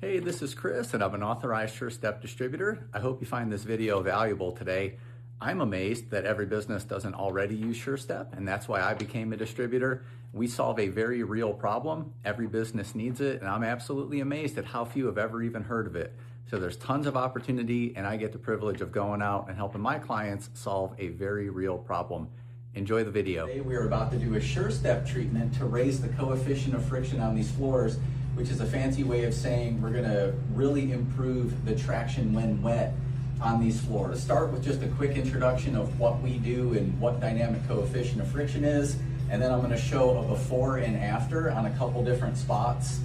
Hey, this is Chris, and I'm an authorized SureStep distributor. I hope you find this video valuable today. I'm amazed that every business doesn't already use SureStep, and that's why I became a distributor. We solve a very real problem. Every business needs it, and I'm absolutely amazed at how few have ever even heard of it. So there's tons of opportunity, and I get the privilege of going out and helping my clients solve a very real problem. Enjoy the video. Today we are about to do a SureStep treatment to raise the coefficient of friction on these floors, which is a fancy way of saying we're gonna really improve the traction when wet on these floors. Let's start with just a quick introduction of what we do and what dynamic coefficient of friction is, and then I'm gonna show a before and after on a couple different spots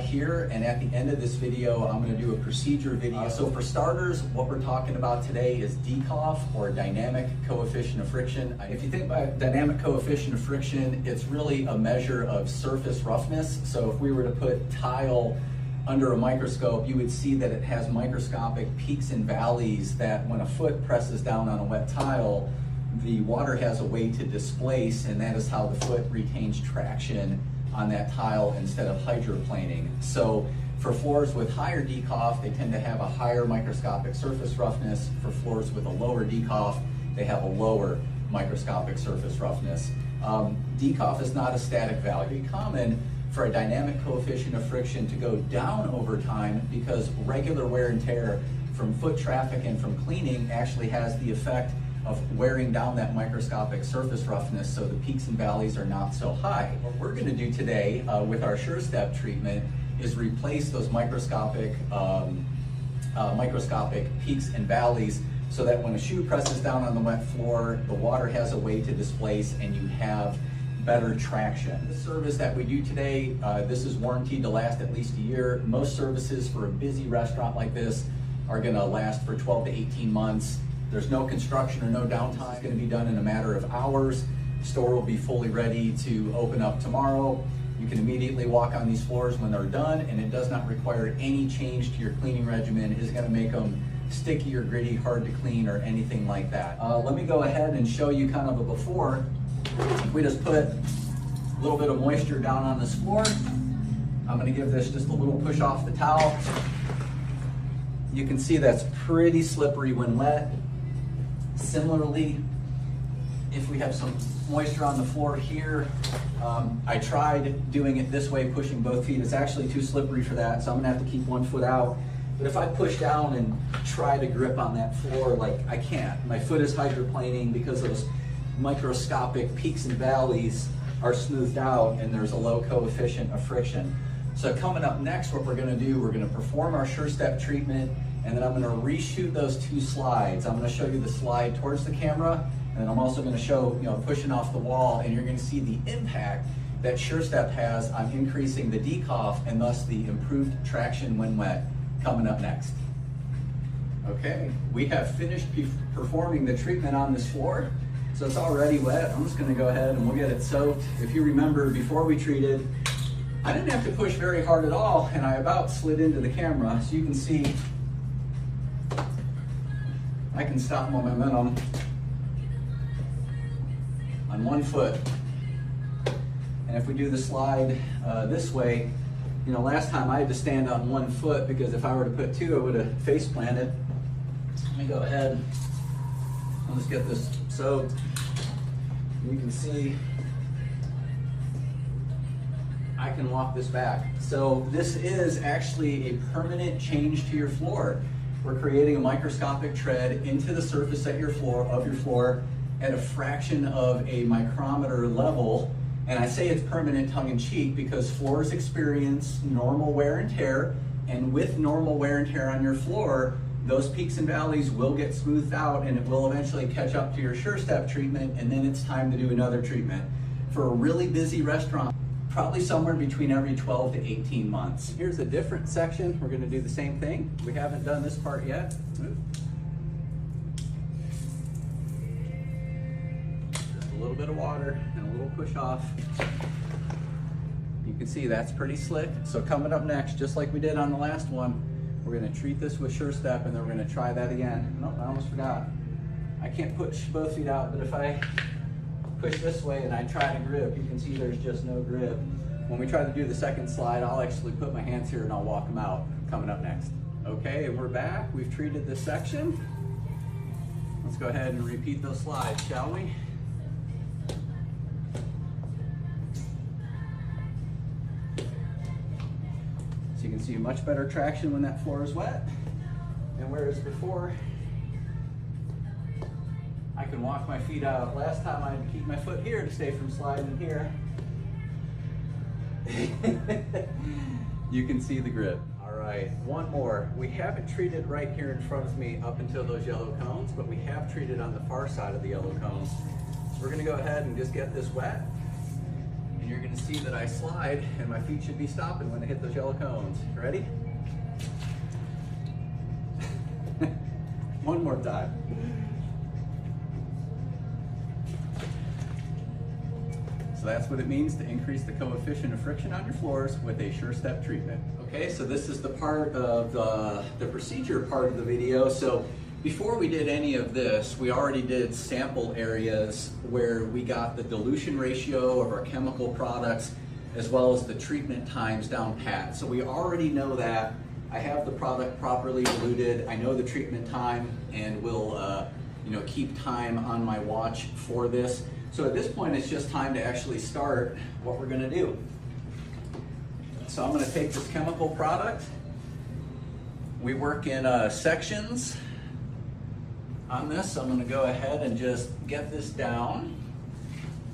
here, and at the end of this video, I'm gonna do a procedure video. So for starters, what we're talking about today is DCOF, or dynamic coefficient of friction. If you think about dynamic coefficient of friction, it's really a measure of surface roughness. So if we were to put tile under a microscope, you would see that it has microscopic peaks and valleys that when a foot presses down on a wet tile, the water has a way to displace, and that is how the foot retains traction on that tile instead of hydroplaning. So for floors with higher DCOF, they tend to have a higher microscopic surface roughness. For floors with a lower DCOF, they have a lower microscopic surface roughness. DCOF is not a static value. It's common for a dynamic coefficient of friction to go down over time because regular wear and tear from foot traffic and from cleaning actually has the effect of wearing down that microscopic surface roughness, so the peaks and valleys are not so high. What we're going to do today with our SureStep treatment is replace those microscopic peaks and valleys, so that when a shoe presses down on the wet floor, the water has a way to displace and you have better traction. The service that we do today, this is warranted to last at least a year. Most services for a busy restaurant like this are going to last for 12 to 18 months. There's no construction or no downtime. It's going to be done in a matter of hours. The store will be fully ready to open up tomorrow. You can immediately walk on these floors when they're done, and it does not require any change to your cleaning regimen. It isn't going to make them sticky or gritty, hard to clean, or anything like that. Let me go ahead and show you kind of a before. We just put a little bit of moisture down on this floor. I'm going to give this just a little push off the towel. You can see that's pretty slippery when wet. Similarly, if we have some moisture on the floor here, I tried doing it this way, pushing both feet. It's actually too slippery for that, so I'm gonna have to keep one foot out. But if I push down and try to grip on that floor, like, I can't. My foot is hydroplaning because those microscopic peaks and valleys are smoothed out and there's a low coefficient of friction. So coming up next, what we're gonna do, we're gonna perform our SureStep treatment, and then I'm gonna reshoot those two slides. I'm gonna show you the slide towards the camera, and then I'm also gonna show, pushing off the wall, and you're gonna see the impact that SureStep has on increasing the DCOF and thus the improved traction when wet, coming up next. Okay, we have finished performing the treatment on this floor, so it's already wet. I'm just gonna go ahead and we'll get it soaked. If you remember, before we treated, I didn't have to push very hard at all, and I about slid into the camera, so you can see I can stop my momentum on one foot. And if we do the slide this way, last time I had to stand on one foot because if I were to put two, I would have face planted. Let me go ahead. I'll just get this soaked. You can see I can walk this back. So this is actually a permanent change to your floor. We're creating a microscopic tread into the surface of your floor at a fraction of a micrometer level. And I say it's permanent tongue-in-cheek because floors experience normal wear and tear, and with normal wear and tear on your floor, those peaks and valleys will get smoothed out and it will eventually catch up to your SureStep treatment, and then it's time to do another treatment. For a really busy restaurant, probably somewhere between every 12 to 18 months. Here's a different section. We're gonna do the same thing. We haven't done this part yet. Just a little bit of water and a little push off. You can see that's pretty slick. So coming up next, just like we did on the last one, we're gonna treat this with SureStep, and then we're gonna try that again. Nope, I almost forgot. I can't push both feet out, but if I push this way and I try to grip, you can see there's just no grip. When we try to do the second slide, I'll actually put my hands here and I'll walk them out. coming up next. Okay, we're back. We've treated this section. Let's go ahead and repeat those slides, shall we? So you can see much better traction when that floor is wet. And whereas before, I can walk my feet out. Last time I had to keep my foot here to stay from sliding here. You can see the grip. All right, one more. We haven't treated right here in front of me up until those yellow cones, but we have treated on the far side of the yellow cones. So we're gonna go ahead and just get this wet. And you're gonna see that I slide and my feet should be stopping when I hit those yellow cones. Ready? One more time. So that's what it means to increase the coefficient of friction on your floors with a SureStep treatment. Okay, so this is the part of the procedure part of the video. So before we did any of this, we already did sample areas where we got the dilution ratio of our chemical products as well as the treatment times down pat. So we already know that. I have the product properly diluted. I know the treatment time and will keep time on my watch for this. So at this point, it's just time to actually start what we're gonna do. So I'm gonna take this chemical product. We work in sections on this. So I'm gonna go ahead and just get this down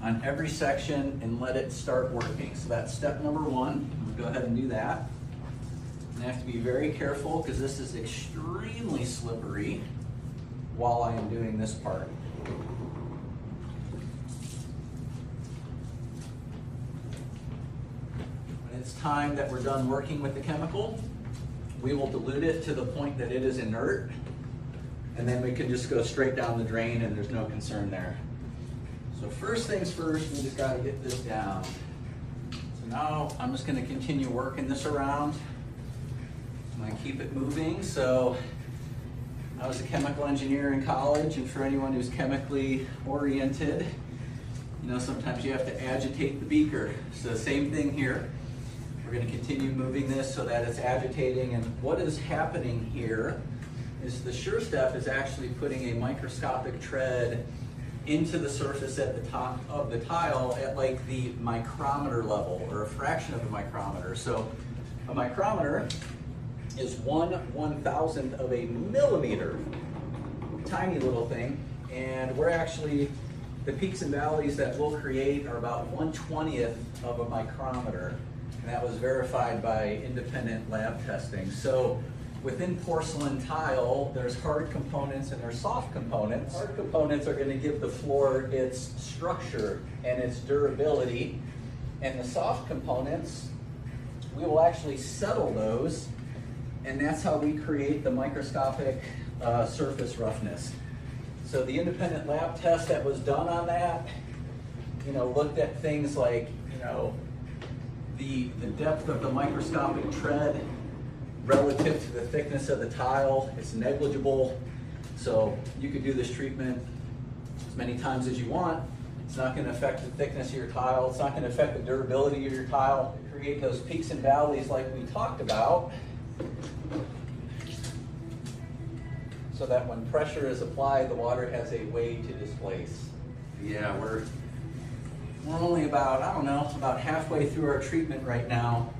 on every section and let it start working. So that's step number one. I'm gonna go ahead and do that. And I have to be very careful because this is extremely slippery while I am doing this part. It's time that we're done working with the chemical. We will dilute it to the point that it is inert, and then we can just go straight down the drain and there's no concern there. So first things first, we just gotta get this down. So now I'm just gonna continue working this around. I'm gonna keep it moving. So I was a chemical engineer in college, and for anyone who's chemically oriented, sometimes you have to agitate the beaker. So same thing here. We're going to continue moving this so that it's agitating, and what is happening here is the SureStep is actually putting a microscopic tread into the surface at the top of the tile at like the micrometer level, or a fraction of a micrometer. So a micrometer is 1/1000th of a millimeter, tiny little thing, and we're actually, the peaks and valleys that we'll create are about 1/20th of a micrometer. And that was verified by independent lab testing. So within porcelain tile, there's hard components and there's soft components. Hard components are going to give the floor its structure and its durability. And the soft components, we will actually settle those. And that's how we create the microscopic surface roughness. So the independent lab test that was done on that, looked at things like, the depth of the microscopic tread relative to the thickness of the tile. It's negligible. So you could do this treatment as many times as you want. It's not going to affect the thickness of your tile. It's not going to affect the durability of your tile. Create those peaks and valleys like we talked about, so that when pressure is applied, the water has a way to displace. Yeah, we're only about, about halfway through our treatment right now.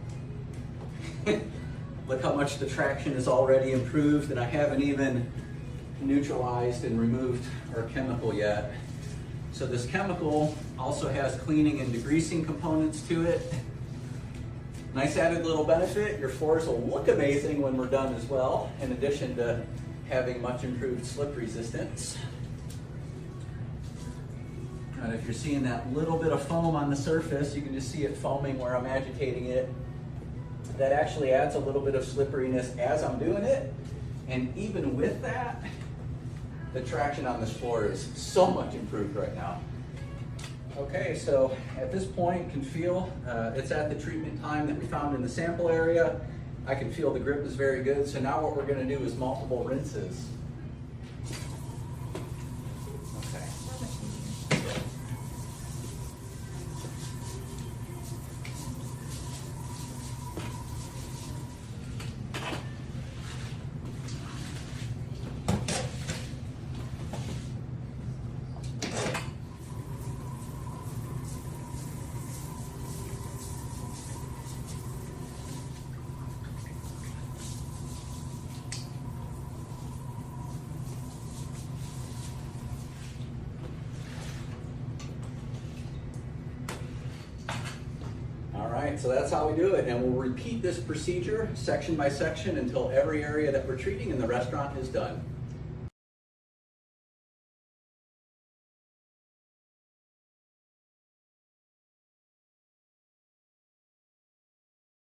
Look how much the traction is already improved, and I haven't even neutralized and removed our chemical yet. So this chemical also has cleaning and degreasing components to it. Nice added little benefit, your floors will look amazing when we're done as well, in addition to having much improved slip resistance. And if you're seeing that little bit of foam on the surface, you can just see it foaming where I'm agitating it. That actually adds a little bit of slipperiness as I'm doing it. And even with that, the traction on this floor is so much improved right now. Okay, so at this point, you can feel it's at the treatment time that we found in the sample area. I can feel the grip is very good. So now what we're going to do is multiple rinses. right, so that's how we do it, and we'll repeat this procedure section by section until every area that we're treating in the restaurant is done.